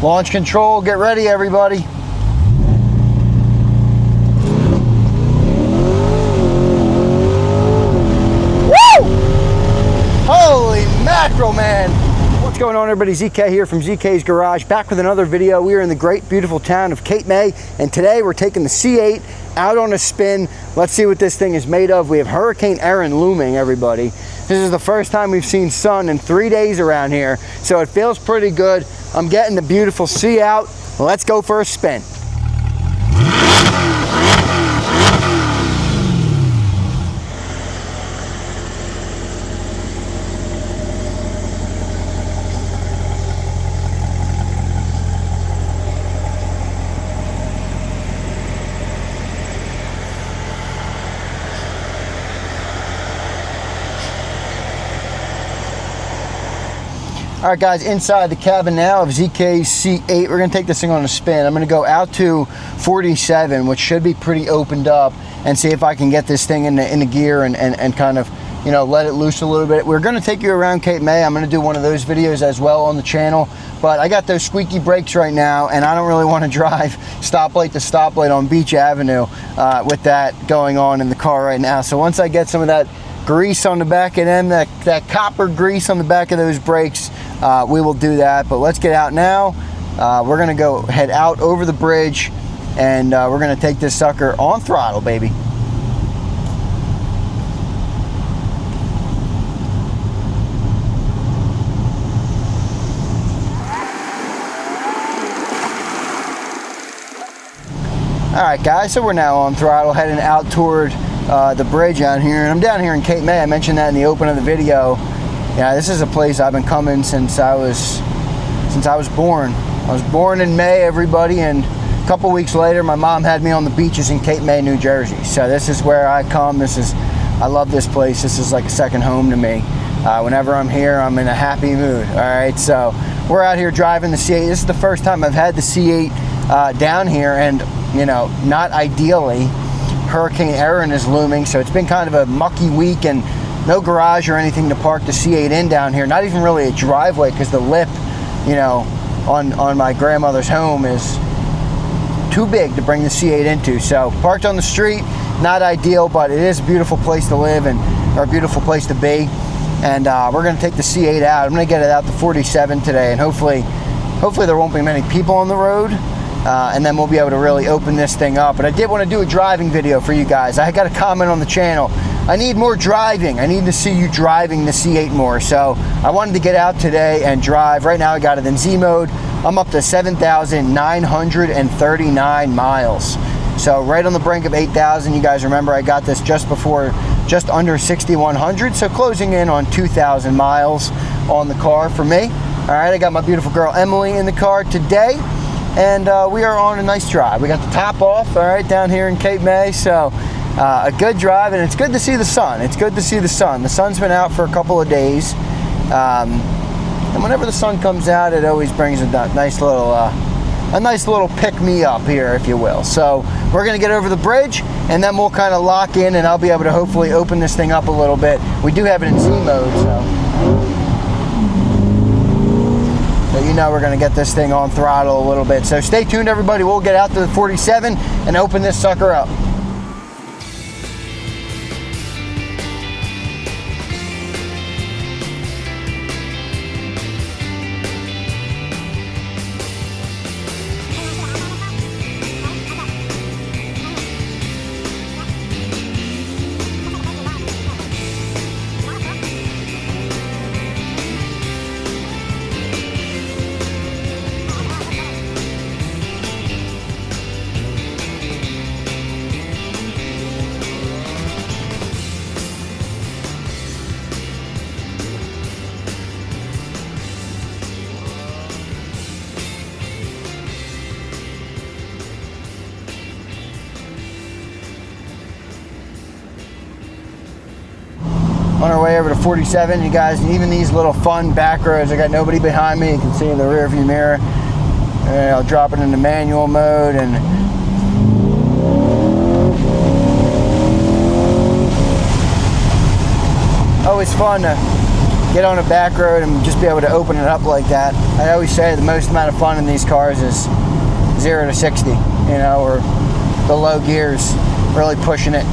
Launch control, get ready everybody. Holy mackerel, man. What's going on everybody? ZK here from ZK's Garage, back with another video. We are in the great beautiful town of Cape May, and today we're taking the C8 out on a spin. Let's see what this thing is made of. We have Hurricane Erin looming, everybody. This is the first time we've seen sun in 3 days around here, so it feels pretty good. I'm getting the beautiful C out. Let's go for a spin. All right guys, inside the cabin now of ZK's C8. We're gonna take this thing on a spin. I'm gonna go out to 47, which should be pretty opened up, and see if I can get this thing in the gear and kind of, you know, let it loose a little bit. We're gonna take you around Cape May. I'm gonna do one of those videos as well on the channel, but I got those squeaky brakes right now, and I don't really wanna drive stoplight to stoplight on Beach Avenue with that going on in the car right now. So once I get some of that grease on the back of them, that copper grease on the back of those brakes, we will do that. But let's get out now. We're gonna go head out over the bridge, and we're gonna take this sucker on throttle, baby. All right guys, so we're now on throttle, heading out toward the bridge out here, and I'm down here in Cape May. I mentioned that in the open of the video. Yeah, this is a place I've been coming since I was born. I was born in May, everybody, and a couple weeks later, my mom had me on the beaches in Cape May, New Jersey. So this is where I come. I love this place. This is like a second home to me. Whenever I'm here, I'm in a happy mood. All right, so we're out here driving the C8. This is the first time I've had the C8 down here, and you know, not ideally, Hurricane Erin is looming, so it's been kind of a mucky week, and no garage or anything to park the C8 in down here. Not even really a driveway, because the lip, you know, on my grandmother's home is too big to bring the C8 into. So parked on the street, not ideal, but it is a beautiful place to live or a beautiful place to be. And we're going to take the C8 out. I'm going to get it out to 47 today, and hopefully there won't be many people on the road. And then we'll be able to really open this thing up. But I did want to do a driving video for you guys. I got a comment on the channel. I need more driving. I need to see you driving the C8 more. So I wanted to get out today and drive. Right now I got it in Z mode. I'm up to 7,939 miles. So right on the brink of 8,000. You guys remember I got this just under 6,100. So closing in on 2,000 miles on the car for me. All right, I got my beautiful girl Emily in the car today. And we are on a nice drive. We got the top off, all right, down here in Cape May. So a good drive, and it's good to see the sun. It's good to see the sun. The sun's been out for a couple of days. And whenever the sun comes out, it always brings a nice little pick-me-up here, if you will. So we're gonna get over the bridge, and then we'll kind of lock in, and I'll be able to hopefully open this thing up a little bit. We do have it in Z mode, so you know we're going to get this thing on throttle a little bit. So stay tuned everybody. We'll get out to the 47 and open this sucker up. On our way over to 47, you guys, and even these little fun back roads, I got nobody behind me. You can see in the rear view mirror. And I'll drop it into manual mode, and always fun to get on a back road and just be able to open it up like that. I always say the most amount of fun in these cars is 0 to 60, you know, or the low gears, really pushing it.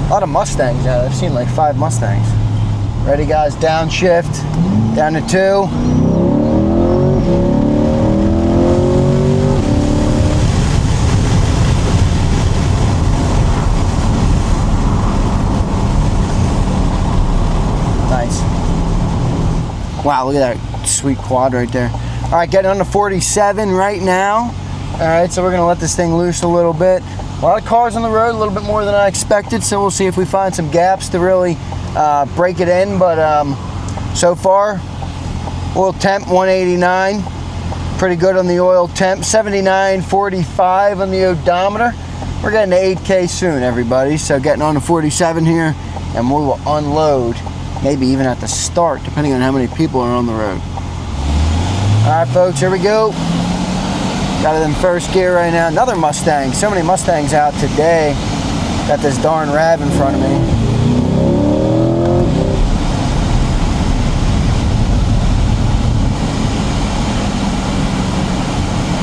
A lot of Mustangs out. I've seen like 5 Mustangs. Ready, guys? Downshift, down to 2. Nice. Wow, look at that sweet quad right there. All right, getting on to 47 right now. All right, so we're gonna let this thing loose a little bit. A lot of cars on the road, a little bit more than I expected, so we'll see if we find some gaps to really break it in. But so far, oil temp 189, pretty good on the oil temp. 79.45 on the odometer. We're getting to 8K soon, everybody. So getting on to 47 here, and we will unload, maybe even at the start, depending on how many people are on the road. All right, folks, here we go. Got it in first gear right now. Another Mustang. So many Mustangs out today. Got this darn RAV in front of me.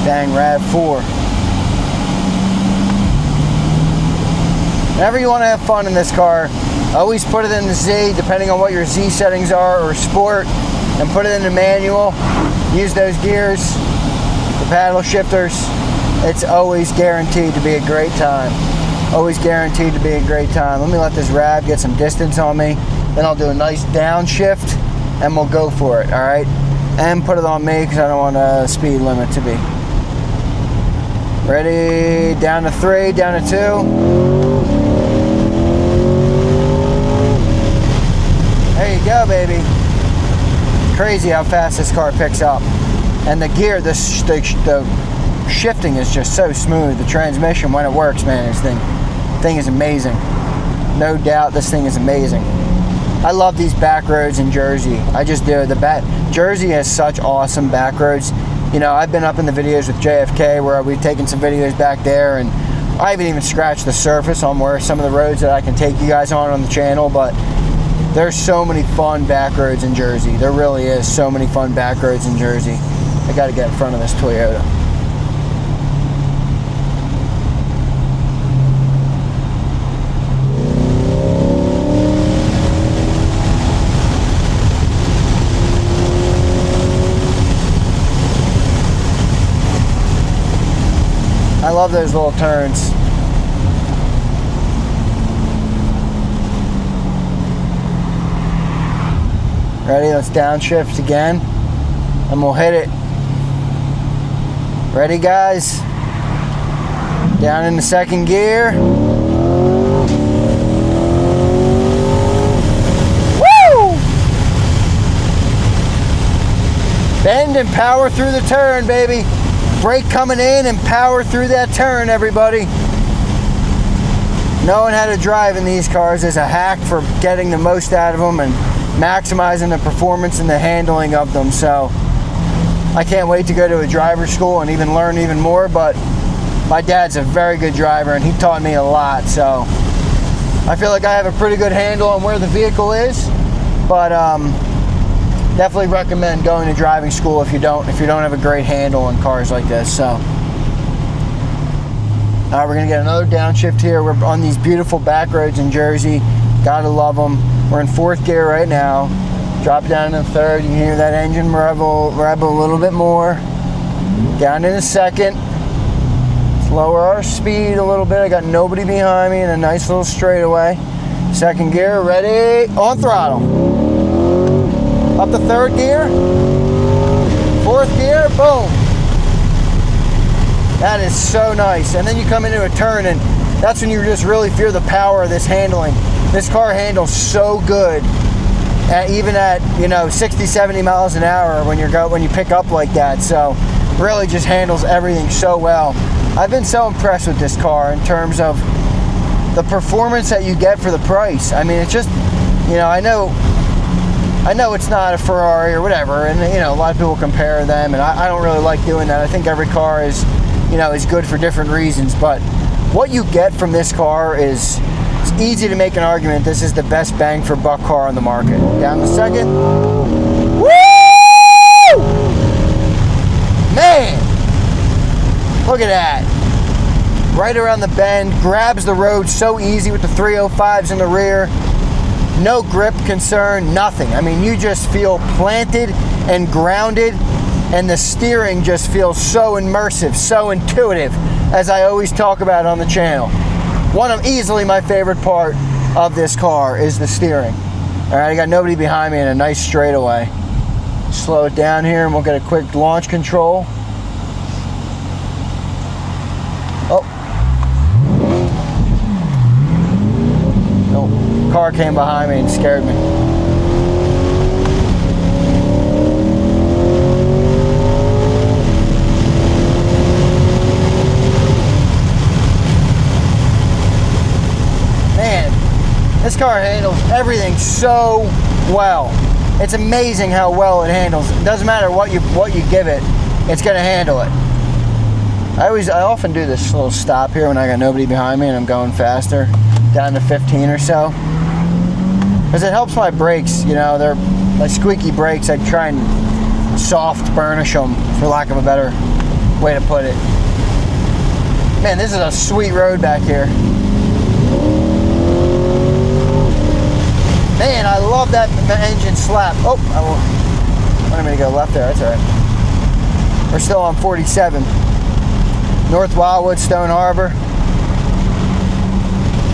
Dang, RAV4. Whenever you want to have fun in this car, always put it in the Z, depending on what your Z settings are, or Sport, and put it in the manual. Use those gears, the paddle shifters. It's always guaranteed to be a great time. Always guaranteed to be a great time. Let me let this RAV get some distance on me. Then I'll do a nice downshift and we'll go for it, all right? And put it on me because I don't want a speed limit to be. Ready, down to 3, down to 2. There you go, baby. Crazy how fast this car picks up. And the gear, the shifting is just so smooth. The transmission, when it works, man, this thing is amazing. No doubt this thing is amazing. I love these back roads in Jersey. I just do. Jersey has such awesome back roads. You know, I've been up in the videos with JFK where we've taken some videos back there, and I haven't even scratched the surface on where some of the roads that I can take you guys on the channel, but there's so many fun back roads in Jersey. There really is so many fun back roads in Jersey. I gotta get in front of this Toyota. I love those little turns. Ready, let's downshift again, and we'll hit it. Ready, guys? Down in the second gear. Woo! Bend and power through the turn, baby. Brake coming in and power through that turn, everybody. Knowing how to drive in these cars is a hack for getting the most out of them and maximizing the performance and the handling of them. So I can't wait to go to a driver's school and even learn even more, but my dad's a very good driver and he taught me a lot, so I feel like I have a pretty good handle on where the vehicle is. But definitely recommend going to driving school if you don't have a great handle on cars like this. So we're gonna get another downshift here. We're on these beautiful back roads in Jersey. Gotta love them. We're in fourth gear right now. Drop down to third. You can hear that engine rev a little bit more. Down in a second. Let's lower our speed a little bit. I got nobody behind me in a nice little straightaway. Second gear, ready, on throttle. Up to third gear. Fourth gear, boom. That is so nice. And then you come into a turn and that's when you just really feel the power of this handling. This car handles so good, even at 60, 70 miles an hour when you pick up like that. So really just handles everything so well. I've been so impressed with this car in terms of the performance that you get for the price. I mean, it's just, I I know it's not a Ferrari or whatever, and you know, a lot of people compare them, and I don't really like doing that. I think every car is, you know, is good for different reasons, but what you get from this car is, it's easy to make an argument this is the best bang for buck car on the market. Down to second. Woo! Man! Look at that. Right around the bend, grabs the road so easy with the 305s in the rear. No grip concern, nothing. I mean, you just feel planted and grounded, and the steering just feels so immersive, so intuitive, as I always talk about on the channel. One of easily my favorite part of this car is the steering. All right, I got nobody behind me in a nice straightaway. Slow it down here and we'll get a quick launch control. Oh. No, car came behind me and scared me. Man, this car handles everything so well. It's amazing how well it handles. It doesn't matter what you give it, it's gonna handle it. I often do this little stop here when I got nobody behind me and I'm going faster, down to 15 or so. Because it helps my brakes, you know, they're my squeaky brakes. I try and soft burnish them, for lack of a better way to put it. Man, this is a sweet road back here. Man, I love that engine slap. Oh, I wanted me to go left there, that's all right. We're still on 47. North Wildwood, Stone Harbor.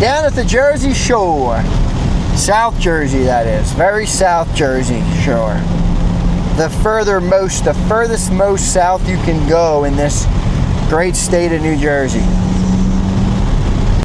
Down at the Jersey Shore. South Jersey, that is. Very South Jersey Shore. The furthest most south you can go in this great state of New Jersey.